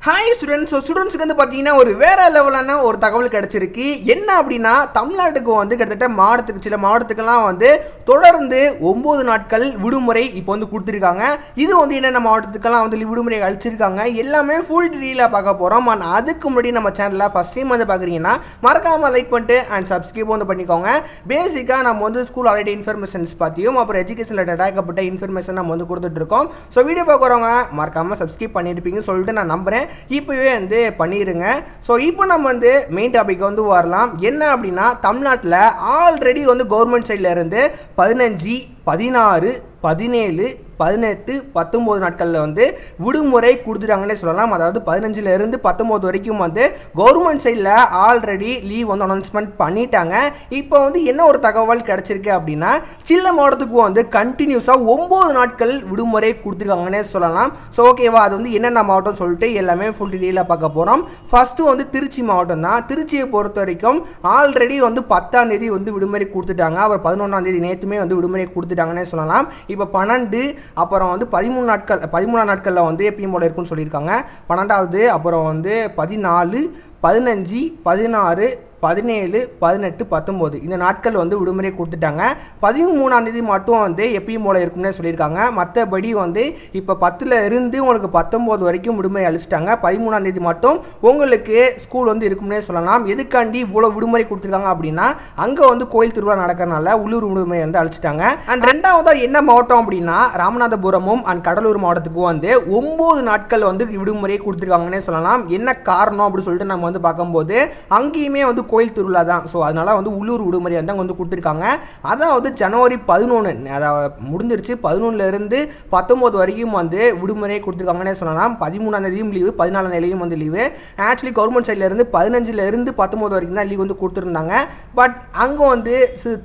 Hi students. ஸ்டூடெண்ட்ஸ்க்கு வந்து பார்த்தீங்கன்னா ஒரு வேற லெவலான ஒரு தகவல் கிடைச்சிருக்கு. என்ன அப்படின்னா, தமிழ்நாட்டுக்கு வந்து கிட்டத்தட்ட சில மாவட்டத்துக்கெல்லாம் வந்து தொடர்ந்து 9 நாட்கள் விடுமுறை இப்போ வந்து கொடுத்துருக்காங்க. இது வந்து என்னென்ன மாவட்டத்துக்கெல்லாம் வந்து விடுமுறை அளிச்சிருக்காங்க எல்லாமே ஃபுல் டீலாக பார்க்க போகிறோம். அண்ட் அதுக்கு முன்னாடி நம்ம சேனலில் ஃபஸ்ட் டைம் வந்து பார்க்குறீங்கன்னா மறக்காமல் லைக் பண்ணிட்டு அண்ட் சப்ஸ்கிரைப் வந்து பண்ணிக்கோங்க. பேசிக்காக நம்ம வந்து ஸ்கூல் ஆல்ரெடி இன்ஃபர்மேஷன்ஸ் பற்றியும் அப்புறம் எஜுகேஷன் ரிலேட்டடாக ஏகப்பட்ட இன்ஃபர்மேஷன் நம்ம வந்து கொடுத்துட்ருக்கோம். ஸோ வீடியோ பார்க்குறவங்க மறக்காமல் சப்ஸ்கிரைப் பண்ணியிருப்பீங்கன்னு சொல்லிட்டு நான் நம்புகிறேன். இப்போவே வந்து பண்ணிடுங்க. ஸோ இப்போ நம்ம வந்து மெயின் டாபிக் வந்து வரலாம். என்ன அப்படின்னா, தமிழ்நாட்டில் ஆல்ரெடி வந்து கவர்மெண்ட் சைடில் இருந்து 15, 16, 17, 18, 19 நாட்களில் வந்து விடுமுறை கொடுத்துட்டாங்கன்னே சொல்லலாம். அதாவது 15லேருந்து 19 வரைக்கும் வந்து கவர்மெண்ட் சைடில் ஆல்ரெடி லீவ் வந்து அனௌன்ஸ்மெண்ட் பண்ணிட்டாங்க. இப்போ வந்து என்ன ஒரு தகவல் கிடச்சிருக்கு அப்படின்னா, சில மாவட்டத்துக்கு வந்து கண்டினியூஸாக 9 நாட்கள் விடுமுறை கொடுத்துருக்காங்கன்னே சொல்லலாம். ஸோ ஓகேவா, அது வந்து என்னென்ன மாவட்டம் சொல்லிட்டு எல்லாமே ஃபுல் டீட்டெயிலாக பார்க்க போகிறோம். ஃபஸ்ட்டு வந்து திருச்சி மாவட்டம் தான். திருச்சியை பொறுத்த வரைக்கும் ஆல்ரெடி வந்து 10ஆம் தேதி வந்து விடுமுறை கொடுத்துட்டாங்க. அப்புறம் 11ஆம் தேதி நேற்றுமே வந்து விடுமுறை கொடுத்துட்டாங்கன்னே சொல்லலாம். இப்போ 12, அப்புறம் வந்து 13ஆம் நாட்களில் வந்து எப்பயும் போல இருக்குன்னு சொல்லியிருக்காங்க. 12வது, அப்புறம் வந்து 14, 15, 16, 17, 18, 19 இந்த நாட்கள் வந்து விடுமுறை கொடுத்துட்டாங்க. 13ஆம் தேதி மட்டும் வந்து எப்பயும் போல இருக்கும்னே சொல்லியிருக்காங்க. மற்றபடி வந்து இப்போ 10ல் இருந்து உங்களுக்கு 19 வரைக்கும் விடுமுறை அளிச்சிட்டாங்க. 13ஆம் தேதி மட்டும் உங்களுக்கு ஸ்கூல் வந்து இருக்கும்னே சொல்லலாம். எதுக்காண்டி இவ்வளோ விடுமுறை கொடுத்துருக்காங்க அப்படின்னா, அங்கே வந்து கோயில் திருவிழா நடக்கிறனால உள்ளூர் விடுமுறை வந்து அளிச்சிட்டாங்க. அண்ட் ரெண்டாவதாக என்ன மாவட்டம் அப்படின்னா, ராமநாதபுரமும் அண்ட் கடலூர் மாவட்டத்துக்கும் வந்து 9 நாட்கள் வந்து விடுமுறை கொடுத்துருக்காங்கன்னே சொல்லலாம். என்ன காரணம் அப்படின்னு சொல்லிட்டு நம்ம வந்து பார்க்கும்போது, அங்கேயுமே வந்து கோயில் திருவிழா தான். ஸோ அதனால வந்து உள்ளூர் விடுமுறை வந்து அங்கே வந்து கொடுத்துருக்காங்க. அதாவது ஜனவரி 11 அதாவது முடிஞ்சிருச்சு. 11லேருந்து 19 வரைக்கும் வந்து விடுமுறை கொடுத்துருக்காங்கன்னே சொல்லலாம். 13ஆம் தேதியும் லீவு, 14ஆம் தேதியும் வந்து லீவு. ஆக்சுவலி கவர்மெண்ட் சைட்லேருந்து 15லேருந்து 19 வரைக்கும் தான் லீவ் வந்து கொடுத்துருந்தாங்க. பட் அங்கே வந்து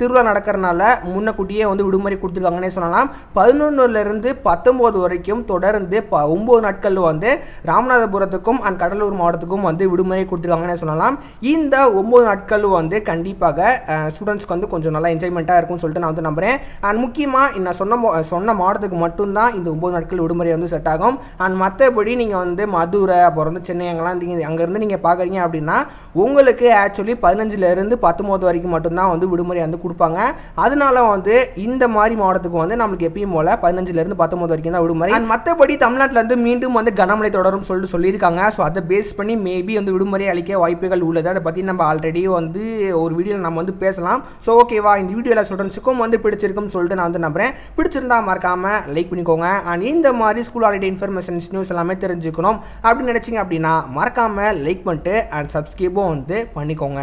திருவிழா நடக்கிறனால முன்னக்கூட்டியே வந்து விடுமுறை கொடுத்துருக்காங்கன்னே சொல்லலாம். 11லேருந்து 19 வரைக்கும் தொடர்ந்து 9 நாட்கள் வந்து ராமநாதபுரத்துக்கும் அண்ட் கடலூர் மாவட்டத்துக்கும் வந்து விடுமுறை கொடுத்துருக்காங்கன்னே சொல்லலாம். இந்த 9 நாட்கள் வந்து கண்டிப்பாக ஸ்டூடெண்ட்ஸ்க்கு வந்து கொஞ்சம் நல்லா என்ஜாய்மெண்ட்டாக இருக்கும்னு சொல்லிட்டு நான் வந்து நம்புகிறேன். அண்ட் முக்கியமாக நான் சொன்ன மாவட்டத்துக்கு மட்டும்தான் இந்த 9 நாட்கள் விடுமுறை வந்து செட் ஆகும். அண்ட் மற்றபடி நீங்கள் வந்து மதுரை, அப்புறம் வந்து சென்னை அங்கேருந்து நீங்கள் பார்க்குறீங்க அப்படின்னா உங்களுக்கு ஆக்சுவலி 15லேருந்து 19 வரைக்கும் மட்டும்தான் வந்து விடுமுறை வந்து கொடுப்பாங்க. அதனால வந்து இந்த மாதிரி மாவட்டத்துக்கு வந்து நம்மளுக்கு எப்பயும் போல் 15லேருந்து 19 வரைக்கும் தான் விடுமுறை. அண்ட் மற்றபடி தமிழ்நாட்டில் வந்து மீண்டும் வந்து கனமழை தொடரும் சொல்லியிருக்காங்க. ஸோ அதை பேஸ் பண்ணி மேபி வந்து விடுமுறை அளிக்க வாய்ப்புகள் உள்ளது. அதை பற்றி நம்ம ஆல்ரெடி வந்து ஒரு வீடியோவில் நம்ம வந்து பேசலாம். ஸோ ஓகேவா, இந்த வீடியோவில் ஸ்டூடெண்ட்ஸுக்கும் வந்து பிடிச்சிருக்குன்னு சொல்லிட்டு நான் வந்து நம்புறேன். பிடிச்சிருந்தா மறக்காமல் லைக் பண்ணிக்கோங்க. அண்ட் இந்த மாதிரி ஸ்கூல் ஆல்ரெடி இன்ஃபர்மேஷன்ஸ் நியூஸ் எல்லாமே தெரிஞ்சுக்கணும் அப்படின்னு நினச்சிங்க அப்படின்னா மறக்காமல் லைக் பண்ணிட்டு அண்ட் சப்ஸ்கிரைபும் வந்து பண்ணிக்கோங்க.